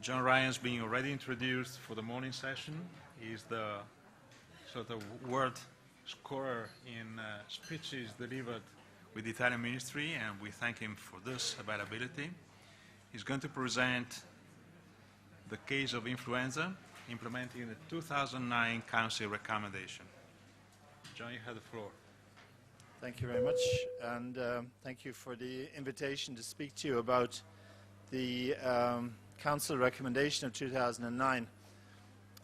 John Ryan's being already introduced for the morning session. He's the sort of world scorer in speeches delivered with the Italian ministry, and we thank him for this availability. He's going to present the case of influenza, implementing the 2009 Council recommendation. John, you have the floor. Thank you very much, and thank you for the invitation to speak to you about the Council recommendation of 2009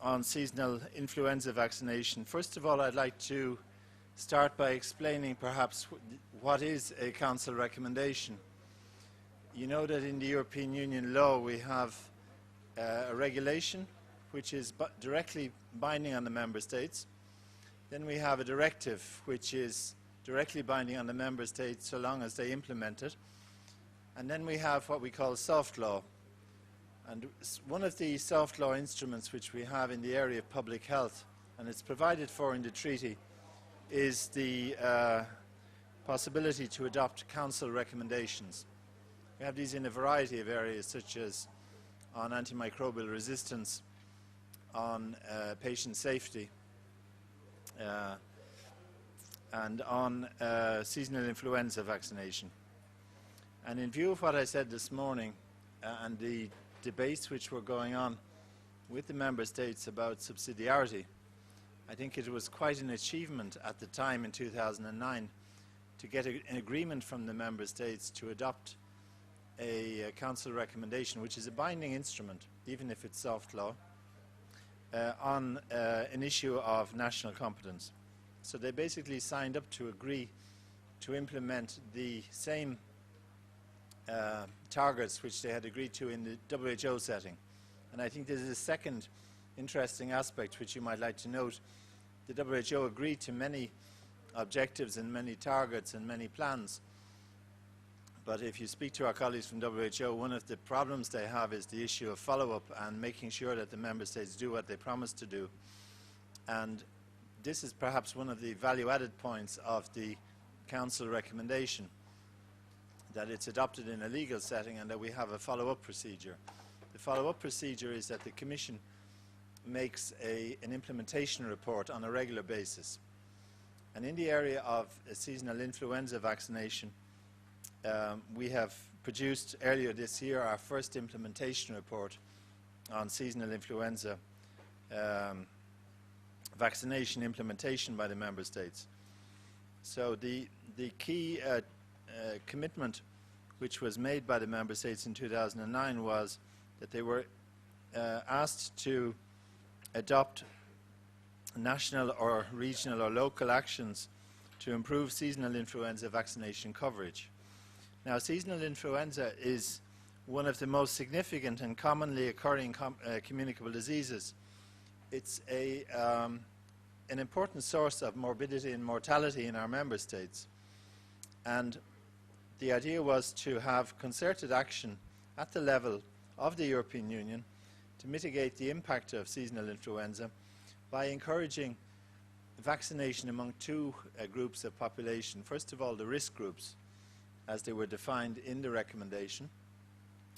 on seasonal influenza vaccination. First of all, I'd like to start by explaining perhaps what is a Council recommendation. You know that in the European Union law we have a regulation which is directly binding on the Member States. Then we have a directive which is directly binding on the Member States so long as they implement it. And then we have what we call soft law. And one of the soft law instruments which we have in the area of public health, and it's provided for in the treaty, is the possibility to adopt Council recommendations. We have these in a variety of areas, such as on antimicrobial resistance, on patient safety, and on seasonal influenza vaccination. And in view of what I said this morning and the debates which were going on with the Member States about subsidiarity, I think it was quite an achievement at the time in 2009 to get an agreement from the Member States to adopt a Council recommendation, which is a binding instrument, even if it's soft law, on an issue of national competence. So they basically signed up to agree to implement the same targets which they had agreed to in the WHO setting. And I think this is a second interesting aspect which you might like to note. The WHO agreed to many objectives and many targets and many plans. But if you speak to our colleagues from WHO, one of the problems they have is the issue of follow-up and making sure that the Member States do what they promised to do. And this is perhaps one of the value-added points of the Council recommendation, that it's adopted in a legal setting and that we have a follow-up procedure. The follow-up procedure is that the Commission makes an implementation report on a regular basis. And in the area of seasonal influenza vaccination, we have produced earlier this year our first implementation report on seasonal influenza vaccination implementation by the Member States. So the key commitment which was made by the Member States in 2009 was that they were asked to adopt national or regional or local actions to improve seasonal influenza vaccination coverage. Now, seasonal influenza is one of the most significant and commonly occurring communicable diseases. It's an important source of morbidity and mortality in our Member States. And the idea was to have concerted action at the level of the European Union to mitigate the impact of seasonal influenza by encouraging vaccination among two groups of population. First of all, the risk groups, as they were defined in the recommendation,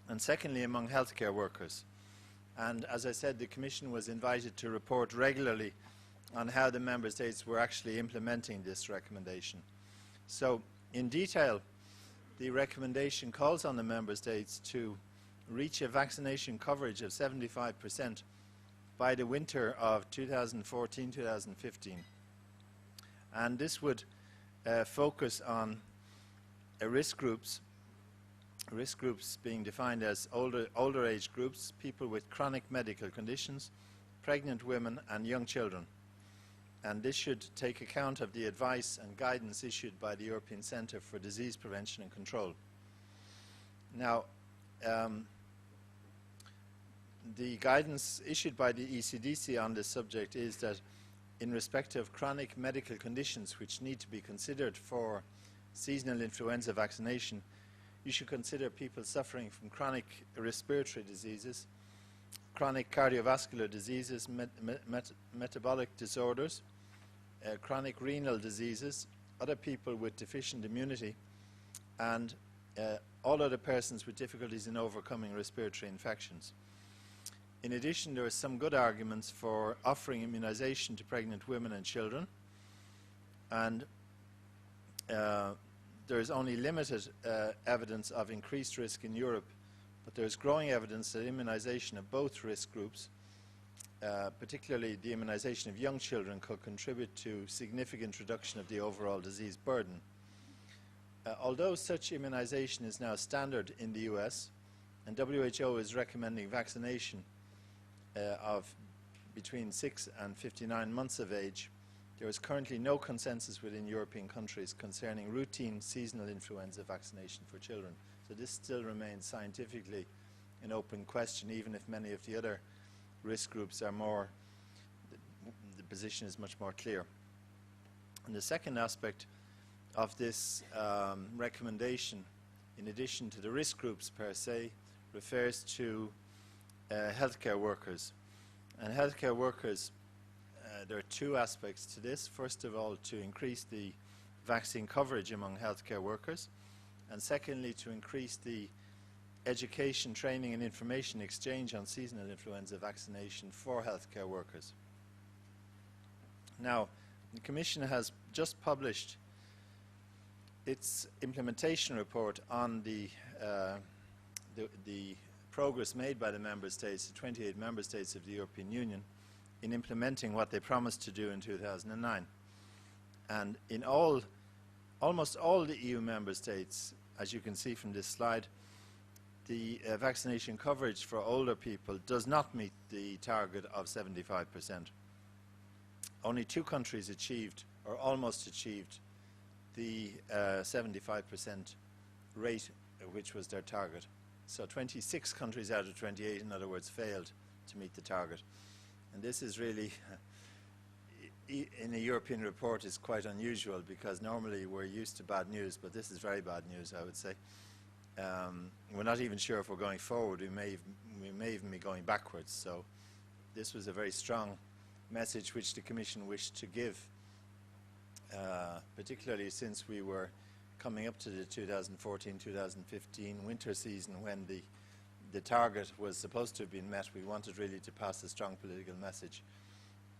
and secondly, among healthcare workers. And as I said, the Commission was invited to report regularly on how the Member States were actually implementing this recommendation. So, in detail, the recommendation calls on the Member States to reach a vaccination coverage of 75% by the winter of 2014-2015. And this would focus on risk groups being defined as older age groups, people with chronic medical conditions, pregnant women and young children. And this should take account of the advice and guidance issued by the European Centre for Disease Prevention and Control. Now, the guidance issued by the ECDC on this subject is that in respect of chronic medical conditions which need to be considered for seasonal influenza vaccination, you should consider people suffering from chronic respiratory diseases, chronic cardiovascular diseases, metabolic disorders, chronic renal diseases, other people with deficient immunity, and all other persons with difficulties in overcoming respiratory infections. In addition, there are some good arguments for offering immunization to pregnant women and children, and there is only limited evidence of increased risk in Europe, but there is growing evidence that immunization of both risk groups, particularly the immunization of young children, could contribute to significant reduction of the overall disease burden. Although such immunization is now standard in the US, and WHO is recommending vaccination of between 6 and 59 months of age, there is currently no consensus within European countries concerning routine seasonal influenza vaccination for children. So this still remains scientifically an open question, even if many of the other risk groups are more, the position is much more clear. And the second aspect of this recommendation, in addition to the risk groups per se, refers to healthcare workers. And healthcare workers, there are two aspects to this. First of all, to increase the vaccine coverage among healthcare workers, and secondly, to increase the education, training and information exchange on seasonal influenza vaccination for healthcare workers. Now, the Commission has just published its implementation report on the progress made by the Member States, the 28 Member States of the European Union, in implementing what they promised to do in 2009. And in almost all the EU Member States, as you can see from this slide, the vaccination coverage for older people does not meet the target of 75%. Only 2 countries achieved, or almost achieved, the 75% rate, which was their target. So 26 countries out of 28, in other words, failed to meet the target. And this is really, in a European report, is quite unusual, because normally we're used to bad news, but this is very bad news, I would say. We're not even sure if we're going forward. We may even be going backwards. So this was a very strong message which the Commission wished to give, particularly since we were coming up to the 2014-2015 winter season, when the target was supposed to have been met. We wanted really to pass a strong political message.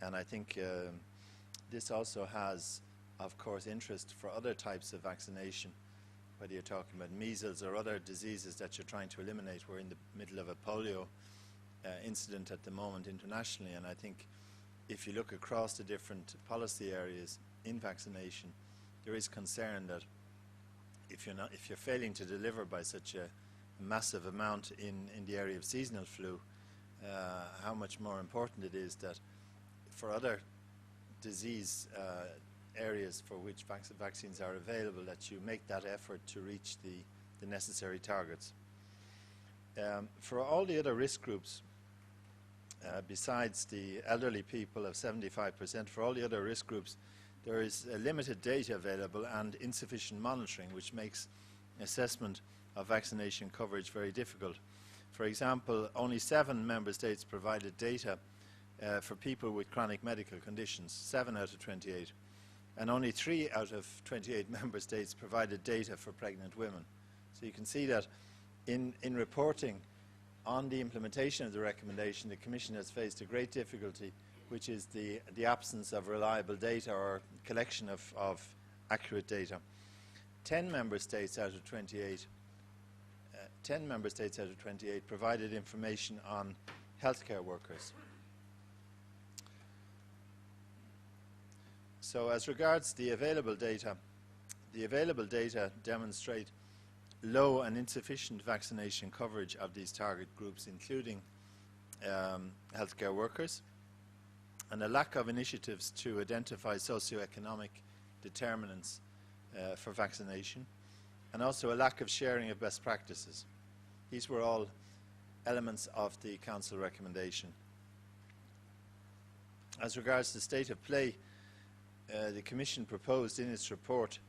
And I think this also has, of course, interest for other types of vaccination, whether you're talking about measles or other diseases that you're trying to eliminate. We're in the middle of a polio incident at the moment internationally, and I think if you look across the different policy areas in vaccination, there is concern that if you're failing to deliver by such a massive amount in the area of seasonal flu, how much more important it is that for other disease areas for which vaccines are available, that you make that effort to reach the necessary targets. For all the other risk groups, besides the elderly people of 75%, for all the other risk groups, there is limited data available and insufficient monitoring, which makes assessment of vaccination coverage very difficult. For example, only 7 Member States provided data for people with chronic medical conditions, 7 out of 28. And only 3 out of 28 Member States provided data for pregnant women. So you can see that in reporting on the implementation of the recommendation, the Commission has faced a great difficulty, which is the absence of reliable data or collection of accurate data. 10 Member States out of 28 provided information on healthcare workers. So as regards the available data demonstrate low and insufficient vaccination coverage of these target groups, including healthcare workers, and a lack of initiatives to identify socioeconomic determinants for vaccination, and also a lack of sharing of best practices. These were all elements of the Council recommendation. As regards the state of play, the Commission proposed in its report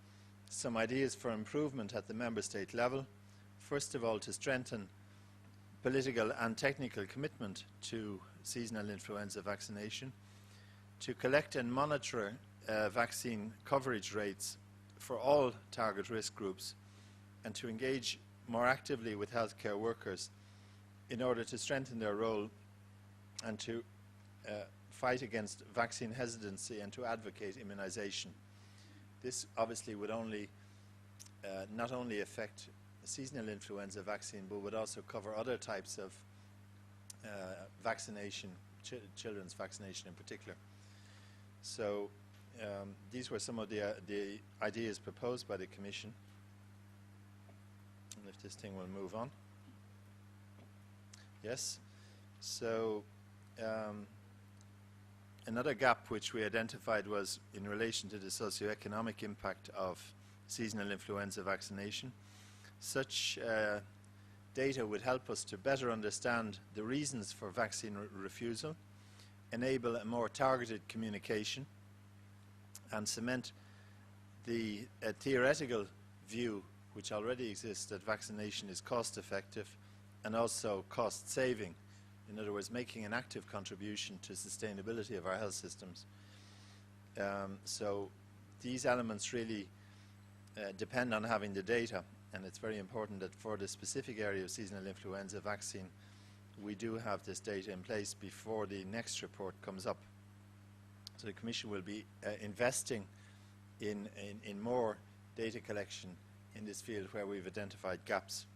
some ideas for improvement at the Member State level. First of all, to strengthen political and technical commitment to seasonal influenza vaccination, to collect and monitor vaccine coverage rates for all target risk groups, and to engage more actively with healthcare workers in order to strengthen their role and to fight against vaccine hesitancy and to advocate immunization. This obviously would only not only affect seasonal influenza vaccine, but would also cover other types of vaccination, children's vaccination in particular. So these were some of the ideas proposed by the Commission. And if this thing will move on. Yes. So another gap which we identified was in relation to the socioeconomic impact of seasonal influenza vaccination. Such data would help us to better understand the reasons for vaccine refusal, enable a more targeted communication, and cement the theoretical view which already exists that vaccination is cost effective and also cost saving. In other words, making an active contribution to sustainability of our health systems. So these elements really depend on having the data, and it's very important that for the specific area of seasonal influenza vaccine, we do have this data in place before the next report comes up. So the Commission will be investing in more data collection in this field where we've identified gaps.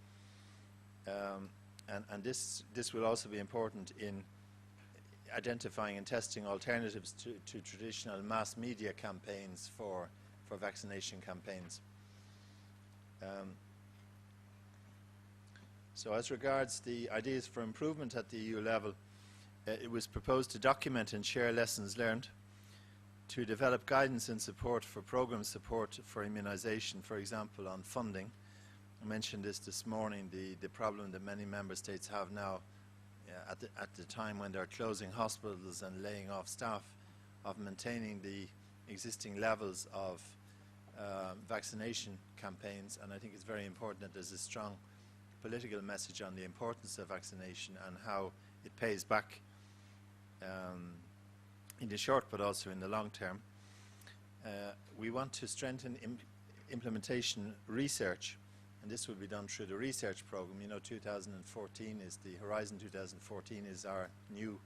And this will also be important in identifying and testing alternatives to traditional mass media campaigns for vaccination campaigns. So as regards the ideas for improvement at the EU level, it was proposed to document and share lessons learned, to develop guidance and support for program support for immunization, for example, on funding. I mentioned this morning, the problem that many member states have now at the time when they're closing hospitals and laying off staff, of maintaining the existing levels of vaccination campaigns. And I think it's very important that there's a strong political message on the importance of vaccination and how it pays back in the short but also in the long term. We want to strengthen implementation research, and this will be done through the research program. You know, 2014 is the Horizon 2014 is our new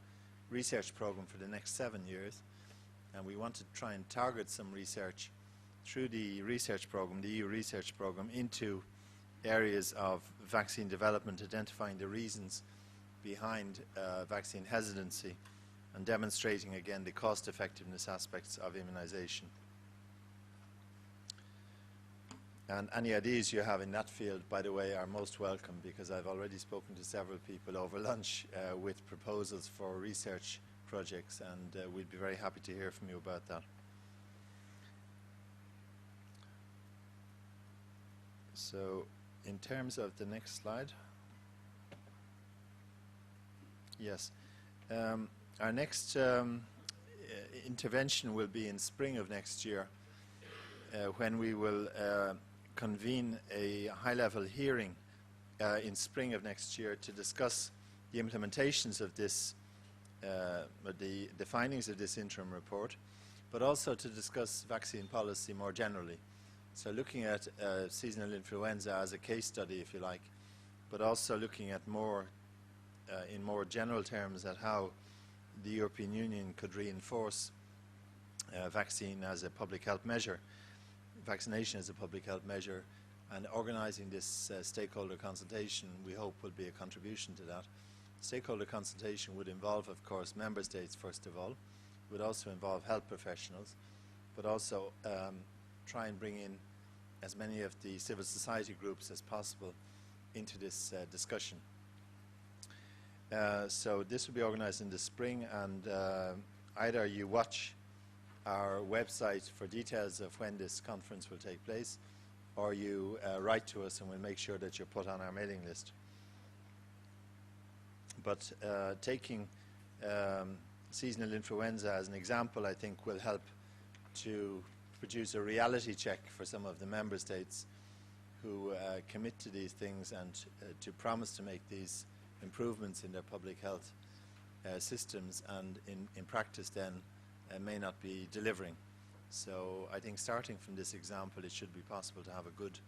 research program for the next 7 years, and we want to try and target some research through the research program, the EU research program, into areas of vaccine development, identifying the reasons behind vaccine hesitancy and demonstrating again the cost effectiveness aspects of immunization. And any ideas you have in that field, by the way, are most welcome, because I've already spoken to several people over lunch with proposals for research projects, and we'd be very happy to hear from you about that. So in terms of the next slide, yes, our next intervention will be in spring of next year, when we will convene a high-level hearing in spring of next year to discuss the implementations of this, the findings of this interim report, but also to discuss vaccine policy more generally. So looking at seasonal influenza as a case study, if you like, but also looking at more, in more general terms, at how the European Union could reinforce vaccine as a public health measure, vaccination as a public health measure, and organising this stakeholder consultation, we hope, will be a contribution to that. Stakeholder consultation would involve, of course, member states first of all. It would also involve health professionals, but also try and bring in as many of the civil society groups as possible into this discussion. So this will be organised in the spring, and either you watch our website for details of when this conference will take place, or you write to us and we'll make sure that you're put on our mailing list. But taking seasonal influenza as an example, I think will help to produce a reality check for some of the member states who commit to these things and to promise to make these improvements in their public health systems, and in practice then may not be delivering. So I think starting from this example, it should be possible to have a good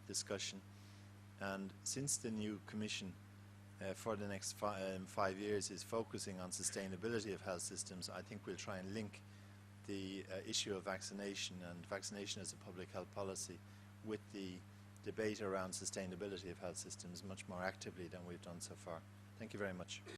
discussion. And since the new Commission for the next 5 years is focusing on sustainability of health systems. I think we'll try and link the issue of vaccination and vaccination as a public health policy with the debate around sustainability of health systems much more actively than we've done so far. Thank you very much.